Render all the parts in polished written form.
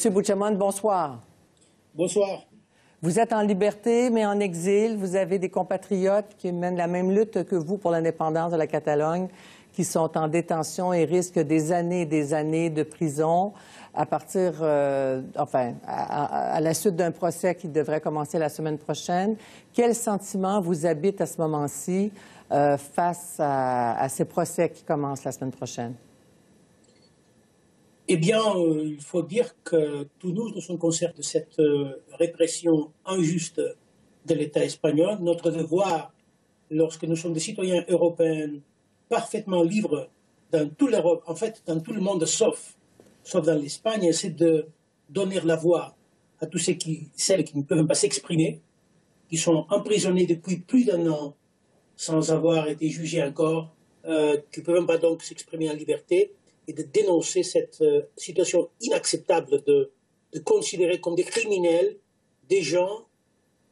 Monsieur Buchamon, bonsoir. Bonsoir. Vous êtes en liberté, mais en exil. Vous avez des compatriotes qui mènent la même lutte que vous pour l'indépendance de la Catalogne, qui sont en détention et risquent des années et des années de prison à partir, à la suite d'un procès qui devrait commencer la semaine prochaine. Quel sentiment vous habite à ce moment-ci face à ces procès qui commencent la semaine prochaine? Eh bien, il faut dire que tous nous sommes conscients de cette répression injuste de l'État espagnol. Notre devoir, lorsque nous sommes des citoyens européens parfaitement libres dans toute l'Europe, en fait dans tout le monde sauf dans l'Espagne, c'est de donner la voix à tous celles qui ne peuvent pas s'exprimer, qui sont emprisonnés depuis plus d'1 an sans avoir été jugés encore, qui ne peuvent pas donc s'exprimer en liberté, et de dénoncer cette situation inacceptable de considérer comme des criminels des gens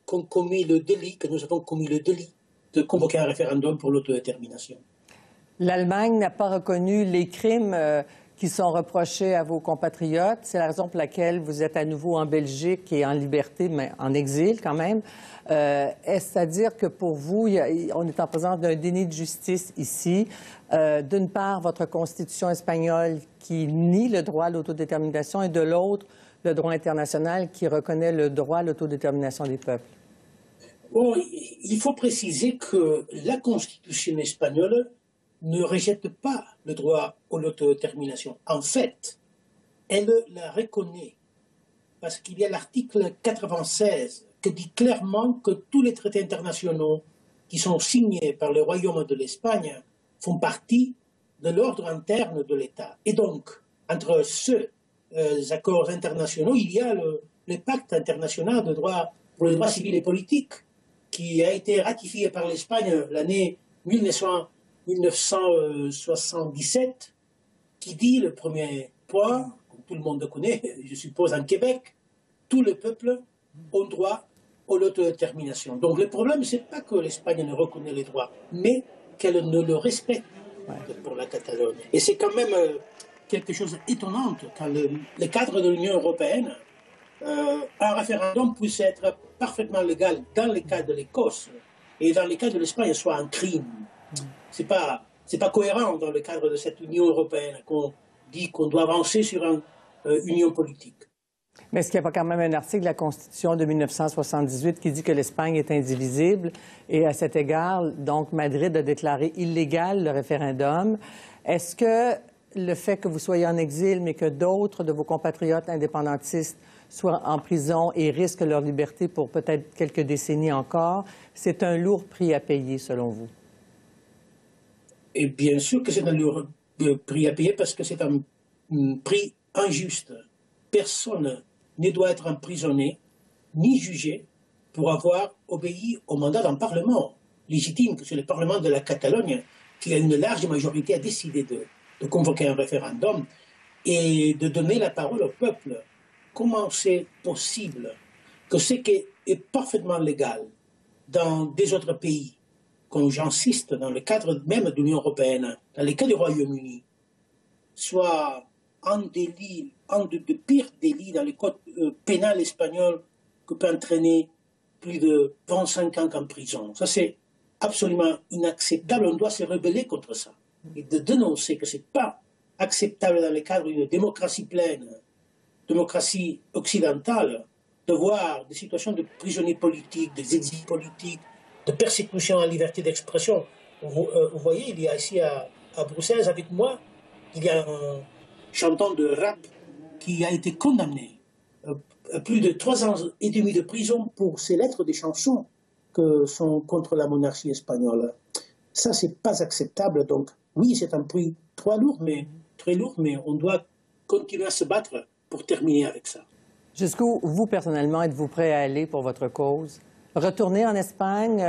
qui ont commis le délit, que nous avons commis le délit de convoquer un référendum pour l'autodétermination. L'Allemagne n'a pas reconnu les crimes qui sont reprochés à vos compatriotes. C'est la raison pour laquelle vous êtes à nouveau en Belgique et en liberté, mais en exil quand même. Est-ce à dire que pour vous, on est en présence d'un déni de justice ici? D'une part, votre constitution espagnole qui nie le droit à l'autodétermination et de l'autre, le droit international qui reconnaît le droit à l'autodétermination des peuples. Bon, il faut préciser que la constitution espagnole ne rejette pas le droit à l'autodétermination. En fait, elle la reconnaît parce qu'il y a l'article 96 qui dit clairement que tous les traités internationaux qui sont signés par le Royaume de l'Espagne font partie de l'ordre interne de l'État. Et donc, entre ces accords internationaux, il y a le pacte international pour les droits civils et politiques qui a été ratifié par l'Espagne l'année 1977, qui dit le premier point, comme tout le monde connaît, je suppose en Québec, tous les peuples ont droit à l'autodétermination. Donc le problème, ce n'est pas que l'Espagne ne reconnaît les droits, mais qu'elle ne le respecte pour la Catalogne. Et c'est quand même quelque chose d'étonnant quand le cadre de l'Union européenne, un référendum puisse être parfaitement légal dans le cas de l'Écosse et dans le cas de l'Espagne soit un crime. C'est pas cohérent dans le cadre de cette Union européenne qu'on dit qu'on doit avancer sur une union politique. Mais est-ce qu'il n'y a pas quand même un article de la Constitution de 1978 qui dit que l'Espagne est indivisible et à cet égard, donc, Madrid a déclaré illégal le référendum. Est-ce que le fait que vous soyez en exil, mais que d'autres de vos compatriotes indépendantistes soient en prison et risquent leur liberté pour peut-être quelques décennies encore, c'est un lourd prix à payer, selon vous? Et bien sûr que c'est un lourd prix à payer parce que c'est un prix injuste. Personne ne doit être emprisonné ni jugé pour avoir obéi au mandat d'un Parlement légitime, que c'est le Parlement de la Catalogne, qui a une large majorité à décider de convoquer un référendum et de donner la parole au peuple. Comment c'est possible que ce qui est parfaitement légal dans des autres pays, comme j'insiste, dans le cadre même de l'Union européenne, dans le cas du Royaume-Uni, soit un délit, un de pires délits dans le code pénal espagnol que peut entraîner plus de 25 ans en prison. Ça, c'est absolument inacceptable. On doit se rebeller contre ça et de dénoncer que ce n'est pas acceptable dans le cadre d'une démocratie pleine, démocratie occidentale, de voir des situations de prisonniers politiques, des exils politiques, de persécution à la liberté d'expression. Vous voyez, il y a ici à Bruxelles avec moi, il y a un chanteur de rap qui a été condamné à plus de 3 ans et demi de prison pour ses lettres des chansons que sont contre la monarchie espagnole. Ça, c'est pas acceptable. Donc, oui, c'est un prix très lourd, mais on doit continuer à se battre pour terminer avec ça. Jusqu'où, vous, personnellement, êtes-vous prêt à aller pour votre cause? Retourner en Espagne,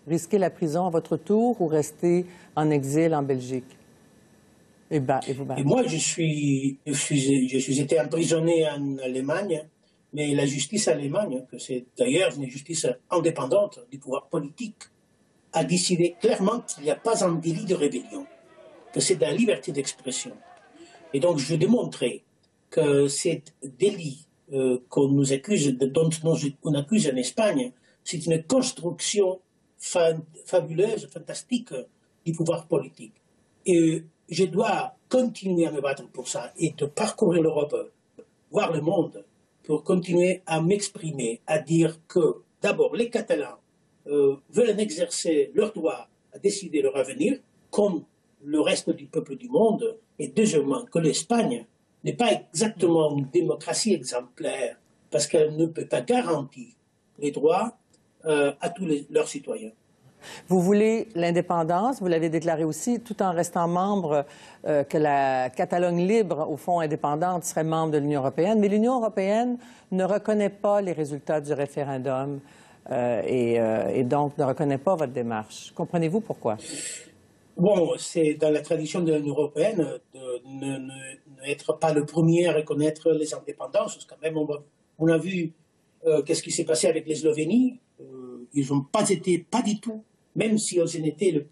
risquer la prison à votre tour ou rester en exil en Belgique? Et vous battre. Et moi, je suis été emprisonné en Allemagne, mais la justice allemande, que c'est d'ailleurs une justice indépendante du pouvoir politique, a décidé clairement qu'il n'y a pas un délit de rébellion, que c'est de la liberté d'expression. Et donc, je démontrais que ces délits qu'on nous accuse, dont on accuse en Espagne, c'est une construction fabuleuse, fantastique du pouvoir politique. Et je dois continuer à me battre pour ça et de parcourir l'Europe, voir le monde, pour continuer à m'exprimer, à dire que d'abord les Catalans veulent exercer leur droit à décider leur avenir, comme le reste du peuple du monde, et deuxièmement que l'Espagne n'est pas exactement une démocratie exemplaire, parce qu'elle ne peut pas garantir les droits à tous leurs citoyens. Vous voulez l'indépendance, vous l'avez déclaré aussi, tout en restant membre, que la Catalogne libre, au fond indépendante, serait membre de l'Union européenne. Mais l'Union européenne ne reconnaît pas les résultats du référendum et donc ne reconnaît pas votre démarche. Comprenez-vous pourquoi? Bon, c'est dans la tradition de l'Union européenne de n'être pas le premier à reconnaître les indépendances. Parce que quand même, on a vu qu'est-ce qui s'est passé avec les Slovénies. Ils n'ont pas été, pas du tout, même si ils en étaient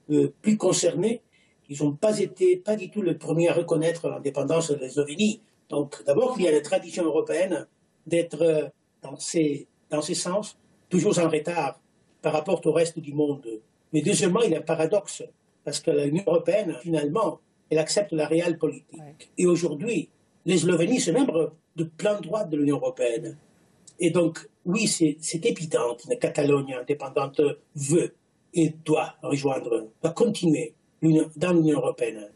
le plus concernés, ils n'ont pas été, pas du tout le premier à reconnaître l'indépendance de la Slovénie. Donc, d'abord, il y a la tradition européenne d'être, dans ces sens, toujours en retard par rapport au reste du monde. Mais deuxièmement, il y a un paradoxe, parce que l'Union européenne, finalement, elle accepte la réelle politique. Ouais. Et aujourd'hui, les Slovénies sont membres de plein droit de l'Union européenne. Et donc, oui, c'est évident qu'une Catalogne indépendante veut et doit doit continuer dans l'Union européenne.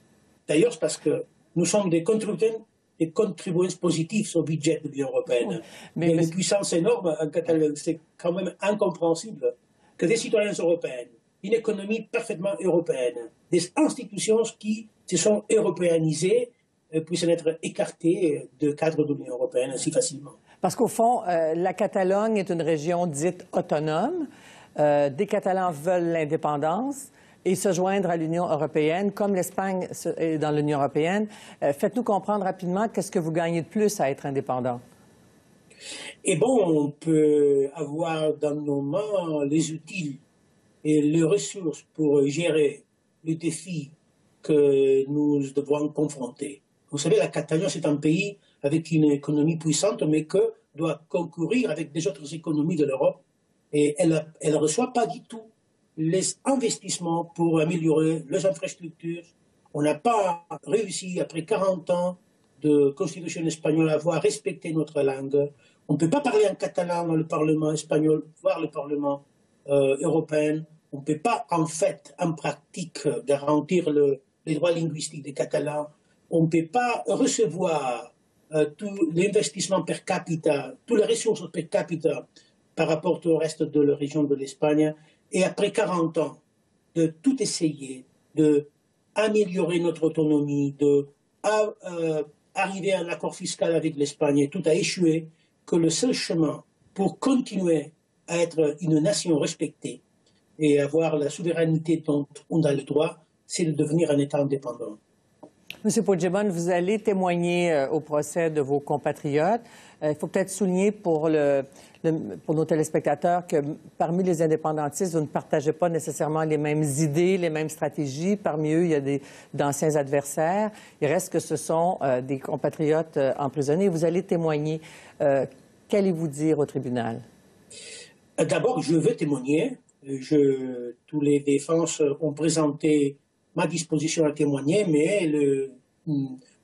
D'ailleurs, c'est parce que nous sommes des contribuants positifs au budget de l'Union européenne. Mais il y a une puissance énorme en Catalogne. C'est quand même incompréhensible que des citoyens européens, une économie parfaitement européenne, des institutions qui se sont européanisées puissent être écartées du cadre de l'Union européenne si facilement. Parce qu'au fond, la Catalogne est une région dite autonome. Des Catalans veulent l'indépendance et se joindre à l'Union européenne, comme l'Espagne est dans l'Union européenne. Faites-nous comprendre rapidement qu'est-ce que vous gagnez de plus à être indépendant. Eh bon, on peut avoir dans nos mains les outils et les ressources pour gérer les défis que nous devrons confronter. Vous savez, la Catalogne, c'est un pays avec une économie puissante, mais qui doit concourir avec des autres économies de l'Europe. Et elle ne reçoit pas du tout les investissements pour améliorer les infrastructures. On n'a pas réussi, après 40 ans de constitution espagnole, à voir respecter notre langue. On ne peut pas parler en catalan dans le Parlement espagnol, voire le Parlement européen. On ne peut pas, en fait, en pratique, garantir les droits linguistiques des Catalans. On ne peut pas recevoir tout l'investissement per capita, toutes les ressources per capita par rapport au reste de la région de l'Espagne. Et après 40 ans, de tout essayer, d'améliorer notre autonomie, d'arriver à un accord fiscal avec l'Espagne, tout a échoué, que le seul chemin pour continuer à être une nation respectée et avoir la souveraineté dont on a le droit, c'est de devenir un État indépendant. Monsieur Puigdemont, vous allez témoigner au procès de vos compatriotes. Il faut peut-être souligner pour nos téléspectateurs que parmi les indépendantistes, vous ne partagez pas nécessairement les mêmes idées, les mêmes stratégies. Parmi eux, il y a d'anciens adversaires. Il reste que ce sont des compatriotes emprisonnés. Vous allez témoigner. Qu'allez-vous dire au tribunal? D'abord, je veux témoigner. Tous les défenses ont présenté ma disposition à témoigner, mais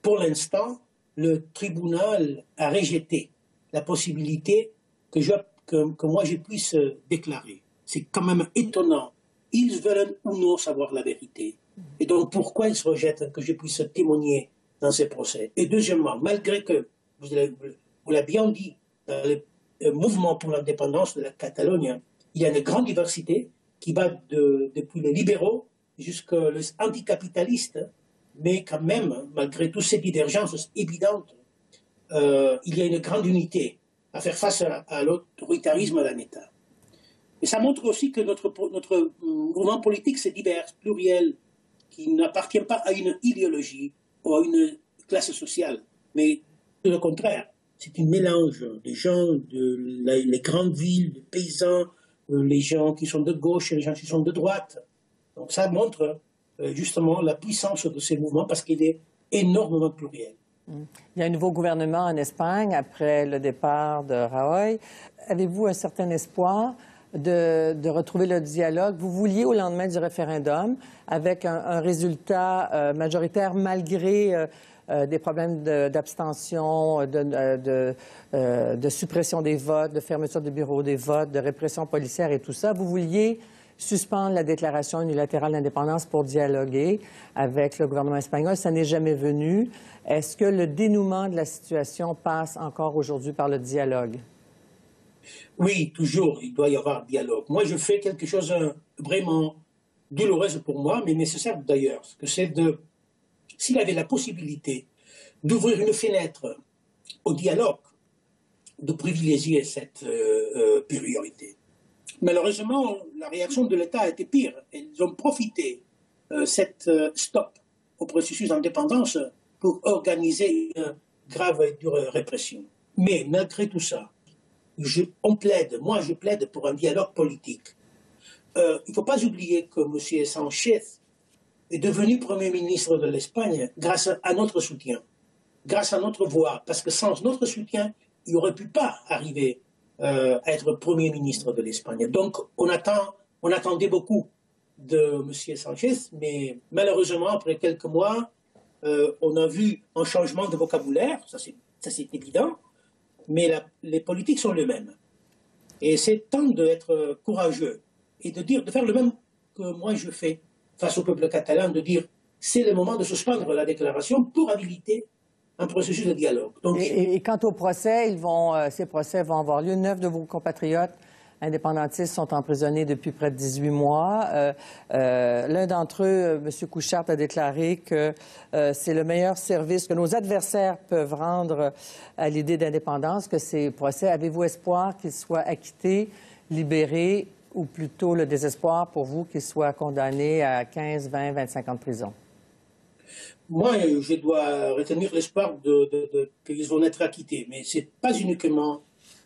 pour l'instant, le tribunal a rejeté la possibilité que moi je puisse déclarer. C'est quand même étonnant. Ils veulent ou non savoir la vérité. Et donc, pourquoi ils rejettent que je puisse témoigner dans ces procès? Et deuxièmement, malgré que, vous l'avez bien dit, dans le mouvement pour l'indépendance de la Catalogne, il y a une grande diversité qui va depuis les libéraux jusqu'aux anticapitalistes, mais quand même, malgré toutes ces divergences évidentes, il y a une grande unité à faire face à l'autoritarisme d'un État. Et ça montre aussi que notre mouvement politique, c'est divers, pluriel, qui n'appartient pas à une idéologie ou à une classe sociale, mais au contraire, c'est un mélange des gens les grandes villes, les paysans, les gens qui sont de gauche et les gens qui sont de droite. Donc ça montre justement la puissance de ces mouvements parce qu'il est énormément pluriel. Il y a un nouveau gouvernement en Espagne après le départ de Rajoy. Avez-vous un certain espoir de retrouver le dialogue? Vous vouliez, au lendemain du référendum, avec un résultat majoritaire malgré des problèmes d'abstention, de suppression des votes, de fermeture des bureaux des votes, de répression policière et tout ça. Vous vouliez suspendre la déclaration unilatérale d'indépendance pour dialoguer avec le gouvernement espagnol. Ça n'est jamais venu. Est-ce que le dénouement de la situation passe encore aujourd'hui par le dialogue? Oui, toujours, il doit y avoir dialogue. Moi, je fais quelque chose vraiment douloureuse pour moi, mais nécessaire d'ailleurs. C'est de, s'il avait la possibilité d'ouvrir une fenêtre au dialogue, de privilégier cette priorité. Malheureusement, la réaction de l'État a été pire. Ils ont profité cette stop au processus d'indépendance pour organiser une grave et dure répression. Mais malgré tout ça, je plaide pour un dialogue politique. Il ne faut pas oublier que M. Sanchez est devenu Premier ministre de l'Espagne grâce à notre soutien, grâce à notre voix, parce que sans notre soutien, il n'aurait pu pas arriver à être Premier ministre de l'Espagne. Donc on attendait beaucoup de M. Sanchez, mais malheureusement, après quelques mois, on a vu un changement de vocabulaire, ça c'est évident, mais les politiques sont les mêmes. Et c'est temps d'être courageux et de faire le même que moi je fais face au peuple catalan, de dire c'est le moment de suspendre la déclaration pour habiliter un processus de dialogue. Donc, et quant au procès, ces procès vont avoir lieu. 9 de vos compatriotes indépendantistes sont emprisonnés depuis près de 18 mois. L'un d'entre eux, M. Couchard, a déclaré que c'est le meilleur service que nos adversaires peuvent rendre à l'idée d'indépendance, que ces procès. Avez-vous espoir qu'ils soient acquittés, libérés, ou plutôt le désespoir pour vous qu'ils soient condamnés à 15, 20, 25 ans de prison? Moi, je dois retenir l'espoir qu'ils vont être acquittés, mais ce n'est pas uniquement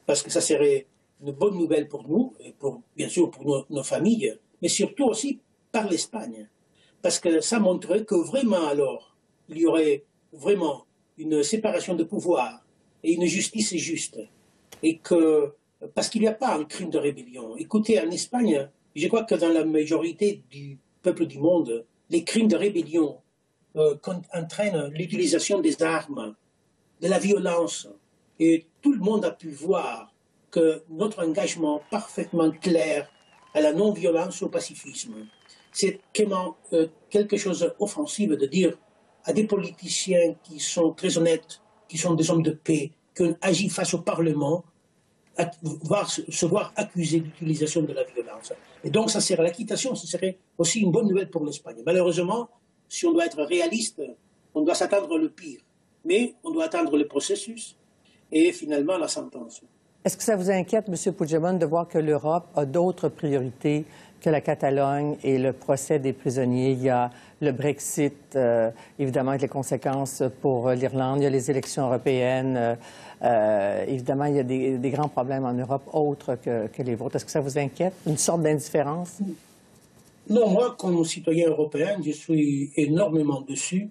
parce que ça serait une bonne nouvelle pour nous, et bien sûr pour nos familles, mais surtout aussi par l'Espagne. Parce que ça montrerait que vraiment alors, il y aurait vraiment une séparation de pouvoir et une justice juste. Et que, parce qu'il n'y a pas un crime de rébellion. Écoutez, en Espagne, je crois que dans la majorité du peuple du monde, les crimes de rébellion entraînent l'utilisation des armes, de la violence. Et tout le monde a pu voir que notre engagement parfaitement clair à la non-violence, au pacifisme, c'est quelque chose d'offensif de dire à des politiciens qui sont très honnêtes, qui sont des hommes de paix, qui ont agi face au Parlement, se voir accusés d'utilisation de la violence. Et donc, ça serait l'acquittation, ce serait aussi une bonne nouvelle pour l'Espagne. Malheureusement, si on doit être réaliste, on doit s'attendre le pire. Mais on doit attendre le processus et finalement la sentence. Est-ce que ça vous inquiète, M. Puigdemont, de voir que l'Europe a d'autres priorités que la Catalogne et le procès des prisonniers? Il y a le Brexit, évidemment, avec les conséquences pour l'Irlande. Il y a les élections européennes. Évidemment, il y a des grands problèmes en Europe autres que les vôtres. Est-ce que ça vous inquiète? Une sorte d'indifférence? Non, moi, comme citoyen européen, je suis énormément déçu.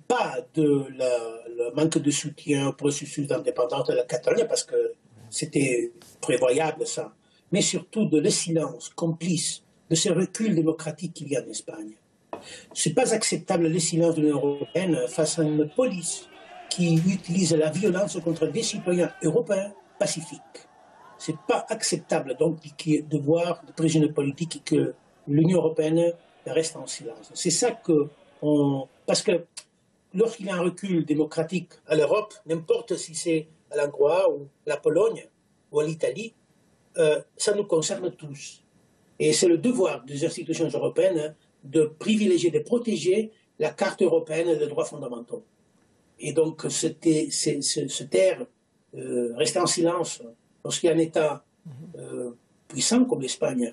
Pas de le manque de soutien au processus d'indépendance de la Catalogne, parce que c'était prévoyable, ça. Mais surtout de le silence complice de ce recul démocratique qu'il y a en Espagne. Ce n'est pas acceptable le silence de l'Union européenne face à une police qui utilise la violence contre des citoyens européens pacifiques. Ce n'est pas acceptable donc de voir des prisonniers politiques et que l'Union européenne reste en silence. C'est ça que parce que lorsqu'il y a un recul démocratique à l'Europe, n'importe si c'est à l'Hongrie ou la Pologne ou à l'Italie, ça nous concerne tous. Et c'est le devoir des institutions européennes de privilégier, de protéger la Charte européenne des droits fondamentaux. Et donc, se taire, rester en silence lorsqu'il y a un État puissant comme l'Espagne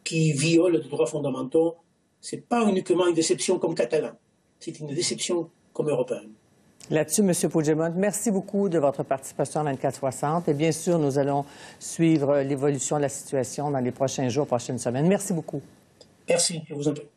qui viole les droits fondamentaux, ce n'est pas uniquement une déception comme catalan, c'est une déception comme européen. Là-dessus, M. Puigdemont, merci beaucoup de votre participation à 24/60. Et bien sûr, nous allons suivre l'évolution de la situation dans les prochains jours, prochaines semaines. Merci beaucoup. Merci, je vous en prie.